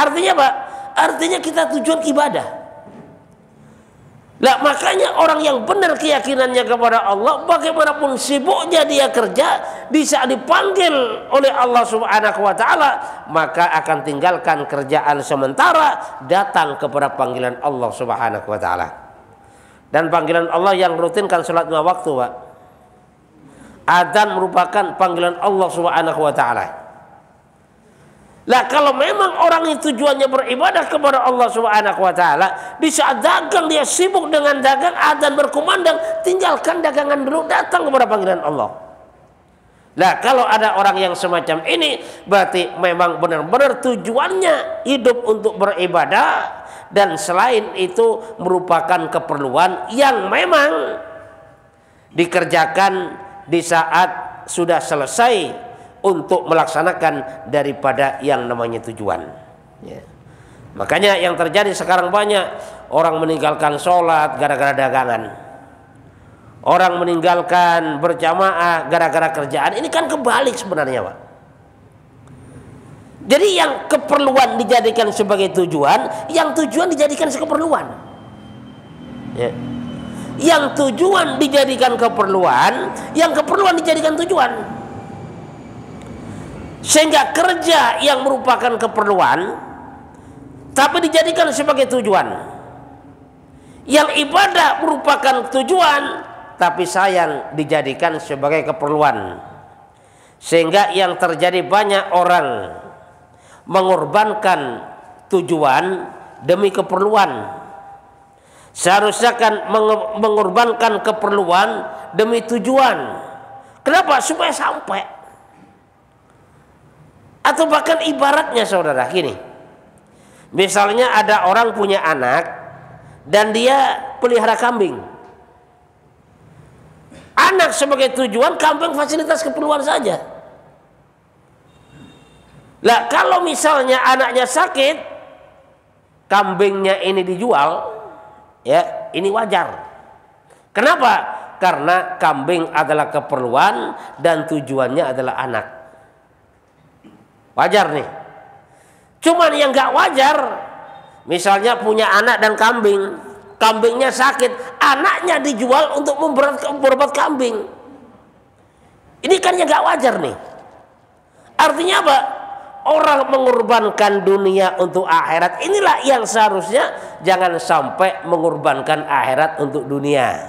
Artinya apa? Artinya kita tujuan ibadah. Nah, makanya orang yang benar keyakinannya kepada Allah, bagaimanapun sibuknya dia kerja, di saat dipanggil oleh Allah Subhanahu wa taala, maka akan tinggalkan kerjaan sementara, datang kepada panggilan Allah Subhanahu wa taala. Dan panggilan Allah yang rutin kan salat 5 waktu, Pak. Adzan merupakan panggilan Allah Subhanahu wa taala. Lah kalau memang orang itu tujuannya beribadah kepada Allah Subhanahu wa taala, di saat dagang dia sibuk dengan dagang, adzan berkumandang, tinggalkan dagangan dulu, datang kepada panggilan Allah. Lah kalau ada orang yang semacam ini, berarti memang benar-benar tujuannya hidup untuk beribadah, dan selain itu merupakan keperluan yang memang dikerjakan di saat sudah selesai untuk melaksanakan daripada yang namanya tujuan. Ya. Makanya yang terjadi sekarang banyak orang meninggalkan sholat gara-gara dagangan, orang meninggalkan berjamaah gara-gara kerjaan. Ini kan kebalik sebenarnya, Pak. Jadi yang keperluan dijadikan sebagai tujuan, yang tujuan dijadikan sebagai keperluan. Ya. Yang tujuan dijadikan keperluan, yang keperluan dijadikan tujuan. Sehingga kerja yang merupakan keperluan tapi dijadikan sebagai tujuan, yang ibadah merupakan tujuan tapi sayang dijadikan sebagai keperluan. Sehingga yang terjadi banyak orang mengorbankan tujuan demi keperluan. Seharusnya kan mengorbankan keperluan demi tujuan. Kenapa? Supaya sampai. Atau bahkan ibaratnya saudara gini, misalnya ada orang punya anak dan dia pelihara kambing. Anak sebagai tujuan, kambing fasilitas keperluan saja. Lah kalau misalnya anaknya sakit, kambingnya ini dijual, ya ini wajar. Kenapa? Karena kambing adalah keperluan dan tujuannya adalah anak. Wajar nih. Cuman yang gak wajar, misalnya punya anak dan kambing, kambingnya sakit, anaknya dijual untuk berobat kambing. Ini kan yang gak wajar nih. Artinya apa? Orang mengorbankan dunia untuk akhirat, inilah yang seharusnya jangan sampai mengorbankan akhirat untuk dunia.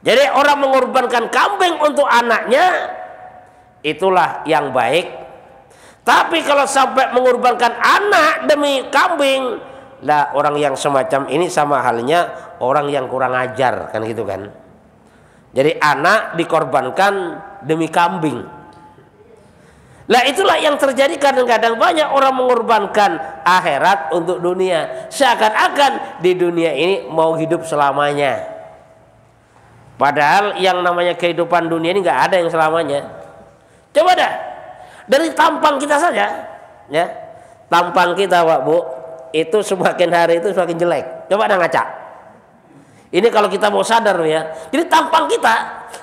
Jadi orang mengorbankan kambing untuk anaknya, itulah yang baik. Tapi kalau sampai mengorbankan anak demi kambing, lah orang yang semacam ini sama halnya orang yang kurang ajar, kan gitu kan. Jadi anak dikorbankan demi kambing. Lah itulah yang terjadi kadang-kadang, banyak orang mengorbankan akhirat untuk dunia. Seakan-akan di dunia ini mau hidup selamanya. Padahal yang namanya kehidupan dunia ini nggak ada yang selamanya. Coba dah. Dari tampang kita saja, ya, tampang kita, Pak Bu, itu semakin hari itu semakin jelek. Coba ada ngaca. Ini kalau kita mau sadar ya. Jadi tampang kita,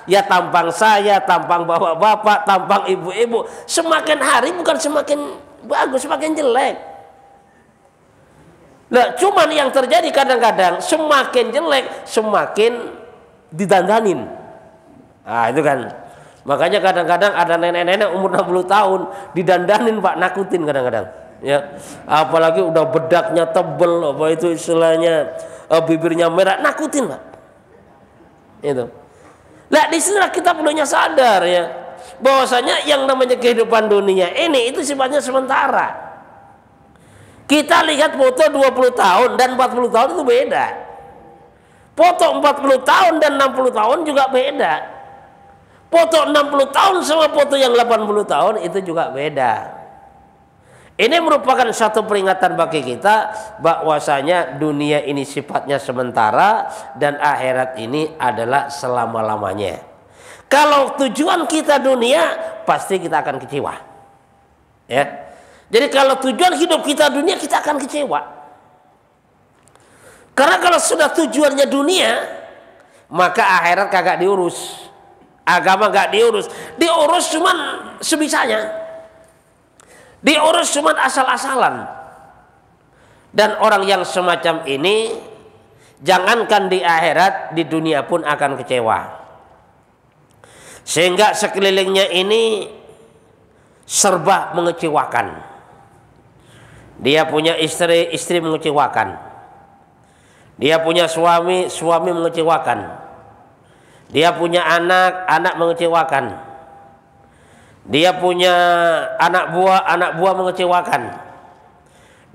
ya tampang saya, tampang bapak-bapak, tampang ibu-ibu, semakin hari bukan semakin bagus, semakin jelek. Nah, cuman yang terjadi kadang-kadang semakin jelek, semakin didandanin. Nah, itu kan. Makanya kadang-kadang ada nenek-nenek umur 60 tahun didandanin, Pak, nakutin kadang-kadang. Ya, apalagi udah bedaknya tebel, apa itu istilahnya, bibirnya merah, nakutin, Pak. Itu. Nah, disinilah kita perlunya sadar ya, bahwasanya yang namanya kehidupan dunia ini itu sifatnya sementara. Kita lihat foto 20 tahun dan 40 tahun itu beda. Foto 40 tahun dan 60 tahun juga beda. Foto 60 tahun sama foto yang 80 tahun itu juga beda. Ini merupakan satu peringatan bagi kita bahwasanya dunia ini sifatnya sementara dan akhirat ini adalah selama-lamanya. Kalau tujuan kita dunia, pasti kita akan kecewa. Ya. Jadi kalau tujuan hidup kita dunia, kita akan kecewa. Karena kalau sudah tujuannya dunia, maka akhirat kagak diurus. Agama gak diurus, diurus cuman sebisanya, diurus cuman asal-asalan. Dan orang yang semacam ini, jangankan di akhirat, di dunia pun akan kecewa. Sehingga sekelilingnya ini serba mengecewakan. Dia punya istri, istri mengecewakan. Dia punya suami, suami mengecewakan. Dia punya anak, anak mengecewakan. Dia punya anak buah mengecewakan.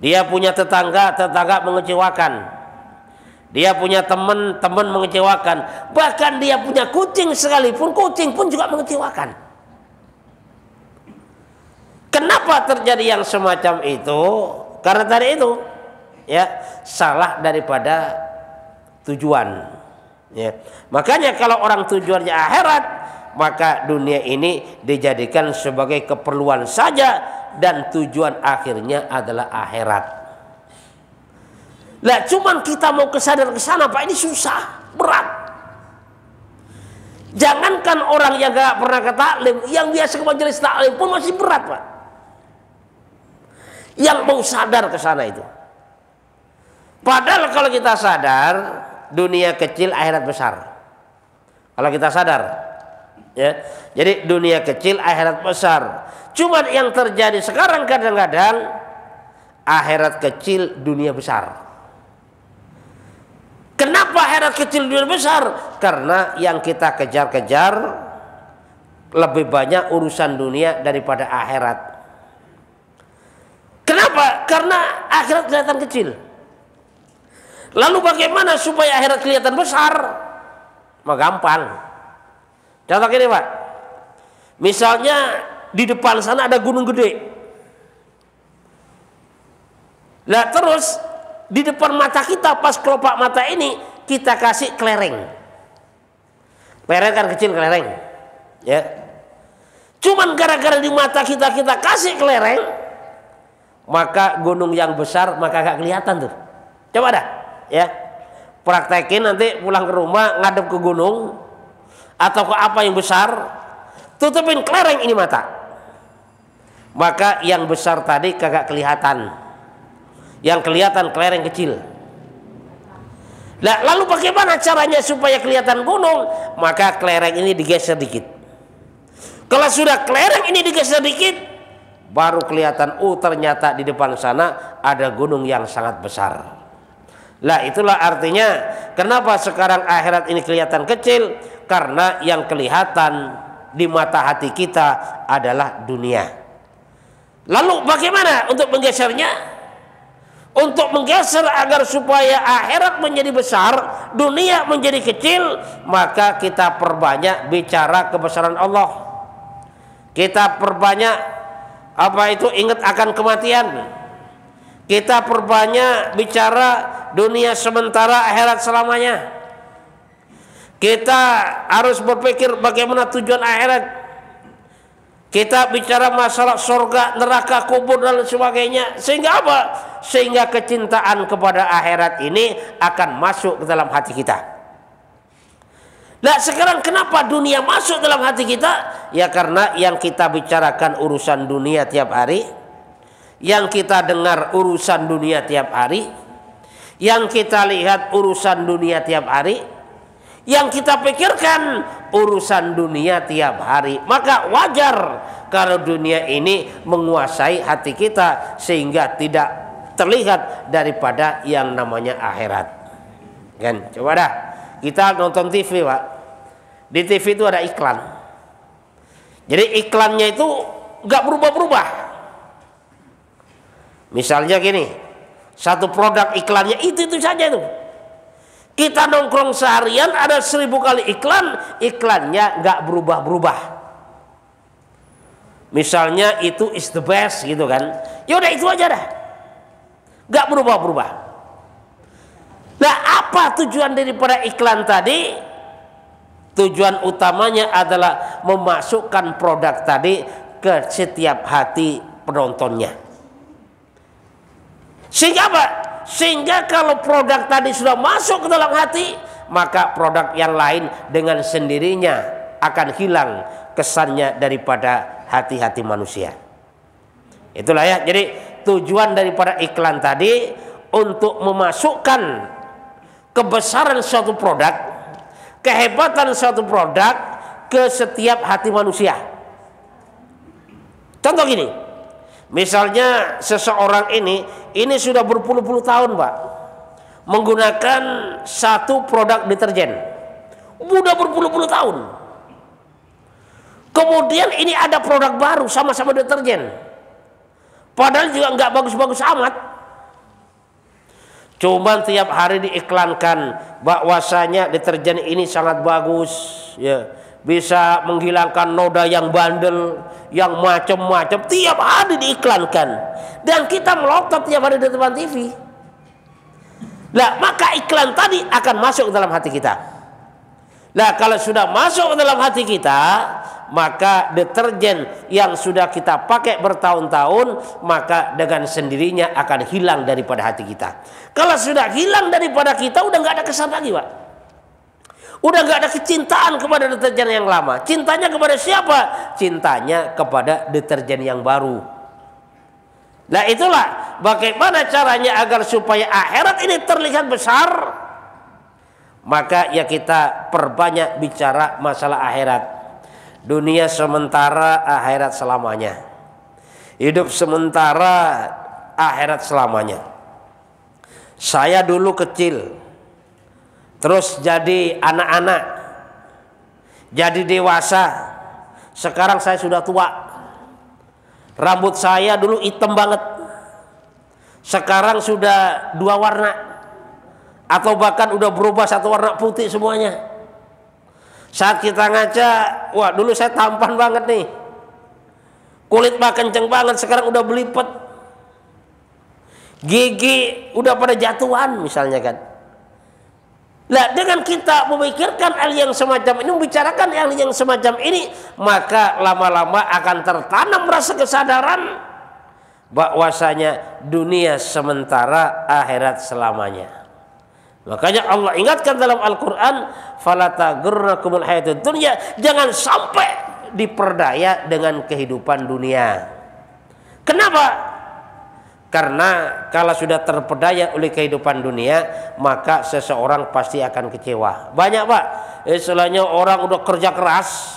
Dia punya tetangga, tetangga mengecewakan. Dia punya teman, teman mengecewakan. Bahkan dia punya kucing sekalipun, kucing pun juga mengecewakan. Kenapa terjadi yang semacam itu? Karena tadi itu, ya, salah daripada tujuan. Ya. Makanya kalau orang tujuannya akhirat, maka dunia ini dijadikan sebagai keperluan saja dan tujuan akhirnya adalah akhirat. Lah, cuman kita mau kesadaran ke sana, Pak, ini susah, berat. Jangankan orang yang gak pernah ke taklim, yang biasa ke majelis taklim pun masih berat, Pak. Yang mau sadar ke sana itu. Padahal kalau kita sadar, dunia kecil, akhirat besar. Kalau kita sadar, ya. Jadi dunia kecil, akhirat besar. Cuman yang terjadi sekarang kadang-kadang akhirat kecil, dunia besar. Kenapa akhirat kecil, dunia besar? Karena yang kita kejar-kejar lebih banyak urusan dunia daripada akhirat. Kenapa? Karena akhirat kelihatan kecil. Lalu bagaimana supaya akhirat kelihatan besar? Mah gampang. Contoh gini, Pak. Misalnya di depan sana ada gunung gede. Nah, terus di depan mata kita, pas kelopak mata ini kita kasih kelereng. Kelereng kan kecil, kelereng, ya. Cuman gara-gara di mata kita kasih kelereng, maka gunung yang besar maka gak kelihatan tuh. Coba dah, ya, praktekin nanti pulang ke rumah, ngadep ke gunung atau ke apa yang besar, tutupin kelereng ini mata, maka yang besar tadi kagak kelihatan, yang kelihatan kelereng kecil. Nah, lalu bagaimana caranya supaya kelihatan gunung? Maka kelereng ini digeser dikit. Kalau sudah kelereng ini digeser dikit, baru kelihatan, oh ternyata di depan sana ada gunung yang sangat besar. Lah, itulah artinya kenapa sekarang akhirat ini kelihatan kecil, karena yang kelihatan di mata hati kita adalah dunia. Lalu bagaimana untuk menggesernya? Untuk menggeser agar supaya akhirat menjadi besar, dunia menjadi kecil, maka kita perbanyak bicara kebesaran Allah. Kita perbanyak ingat akan kematian. Kita perbanyak bicara dunia sementara, akhirat selamanya. Kita harus berpikir bagaimana tujuan akhirat. Kita bicara masalah surga, neraka, kubur dan sebagainya. Sehingga apa? Sehingga kecintaan kepada akhirat ini akan masuk ke dalam hati kita. Nah, sekarang kenapa dunia masuk dalam hati kita? Ya karena yang kita bicarakan urusan dunia tiap hari, yang kita dengar urusan dunia tiap hari, yang kita lihat urusan dunia tiap hari, yang kita pikirkan urusan dunia tiap hari. Maka wajar kalau dunia ini menguasai hati kita sehingga tidak terlihat daripada yang namanya akhirat. Kan? Coba dah, kita nonton TV, Pak. Di TV itu ada iklan. Jadi iklannya itu nggak berubah-berubah. Misalnya gini, satu produk iklannya itu saja tuh. Kita nongkrong seharian ada 1000 kali iklan, iklannya nggak berubah-berubah. Misalnya itu is the best gitu kan, yaudah itu aja dah, nggak berubah-berubah. Nah, apa tujuan daripada iklan tadi? Tujuan utamanya adalah memasukkan produk tadi ke setiap hati penontonnya. Sehingga apa? Sehingga kalau produk tadi sudah masuk ke dalam hati, maka produk yang lain dengan sendirinya akan hilang kesannya daripada hati-hati manusia. Itulah ya. Jadi tujuan daripada iklan tadi untuk memasukkan kebesaran suatu produk, kehebatan suatu produk ke setiap hati manusia. Contoh gini, misalnya seseorang ini sudah berpuluh-puluh tahun Pak menggunakan satu produk deterjen, udah berpuluh-puluh tahun. Kemudian ini ada produk baru sama-sama deterjen, padahal juga nggak bagus-bagus amat. Cuman tiap hari diiklankan bahwasanya deterjen ini sangat bagus, ya, bisa menghilangkan noda yang bandel, yang macam-macam, tiap hari diiklankan, dan kita melotot tiap hari di depan TV. Nah, maka iklan tadi akan masuk dalam hati kita. Nah, kalau sudah masuk dalam hati kita, maka deterjen yang sudah kita pakai bertahun-tahun, maka dengan sendirinya akan hilang daripada hati kita. Kalau sudah hilang daripada kita, udah nggak ada kesan lagi Pak. Udah nggak ada kecintaan kepada deterjen yang lama. Cintanya kepada siapa? Cintanya kepada deterjen yang baru. Nah, itulah bagaimana caranya agar supaya akhirat ini terlihat besar. Maka ya kita perbanyak bicara masalah akhirat. Dunia sementara, akhirat selamanya. Hidup sementara, akhirat selamanya. Saya dulu kecil, terus jadi anak-anak, jadi dewasa. Sekarang saya sudah tua. Rambut saya dulu hitam banget, sekarang sudah 2 warna, atau bahkan udah berubah 1 warna putih semuanya. Saat kita ngaca, wah dulu saya tampan banget nih, kulit mah kenceng banget, sekarang udah belipet, gigi udah pada jatuhan misalnya kan. Nah, dengan kita memikirkan hal yang semacam ini, membicarakan hal yang semacam ini, maka lama-lama akan tertanam rasa kesadaran bahwasanya dunia sementara, akhirat selamanya. Makanya Allah ingatkan dalam Al-Quran, fala taghurrakumul hayatud dunya, jangan sampai diperdaya dengan kehidupan dunia. Kenapa? Karena kalau sudah terpedaya oleh kehidupan dunia, maka seseorang pasti akan kecewa. Banyak Pak, istilahnya orang udah kerja keras,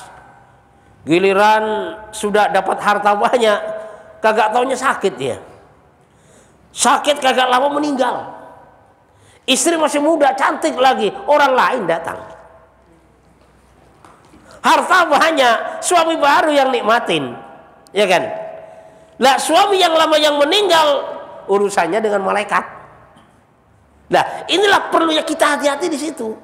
giliran sudah dapat harta banyak, kagak taunya sakit ya. Sakit kagak lama meninggal. Istri masih muda, cantik lagi, orang lain datang. Harta banyak, suami baru yang nikmatin, ya kan? Nah, suami yang lama yang meninggal, urusannya dengan malaikat. Nah, inilah perlunya kita hati-hati di situ.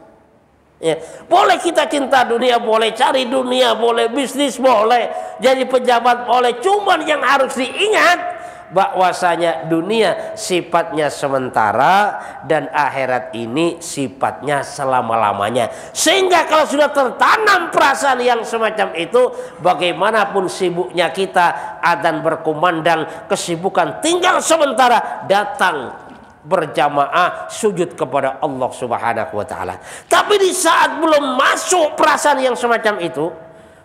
Ya, boleh kita cinta dunia, boleh cari dunia, boleh bisnis, boleh jadi pejabat, boleh. Cuman yang harus diingat bahwasanya dunia sifatnya sementara dan akhirat ini sifatnya selama-lamanya. Sehingga kalau sudah tertanam perasaan yang semacam itu, bagaimanapun sibuknya kita, adzan berkumandang, kesibukan tinggal sementara, datang berjamaah sujud kepada Allah Subhanahu wa taala. Tapi di saat belum masuk perasaan yang semacam itu,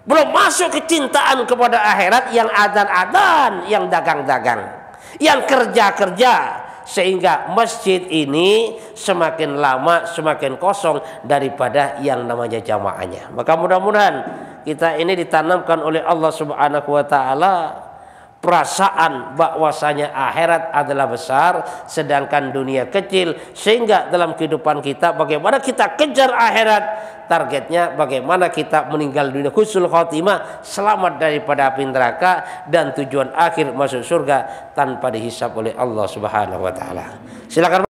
belum masuk kecintaan kepada akhirat, yang adzan-adzan, yang dagang-dagang, yang kerja-kerja, sehingga masjid ini semakin lama semakin kosong daripada yang namanya jamaahnya. Maka mudah-mudahan kita ini ditanamkan oleh Allah Subhanahu wa taala perasaan bahwasanya akhirat adalah besar sedangkan dunia kecil, sehingga dalam kehidupan kita bagaimana kita kejar akhirat, targetnya bagaimana kita meninggal dunia husnul khotimah, selamat daripada api neraka, dan tujuan akhir masuk surga tanpa dihisab oleh Allah Subhanahu wa taala. Silakan.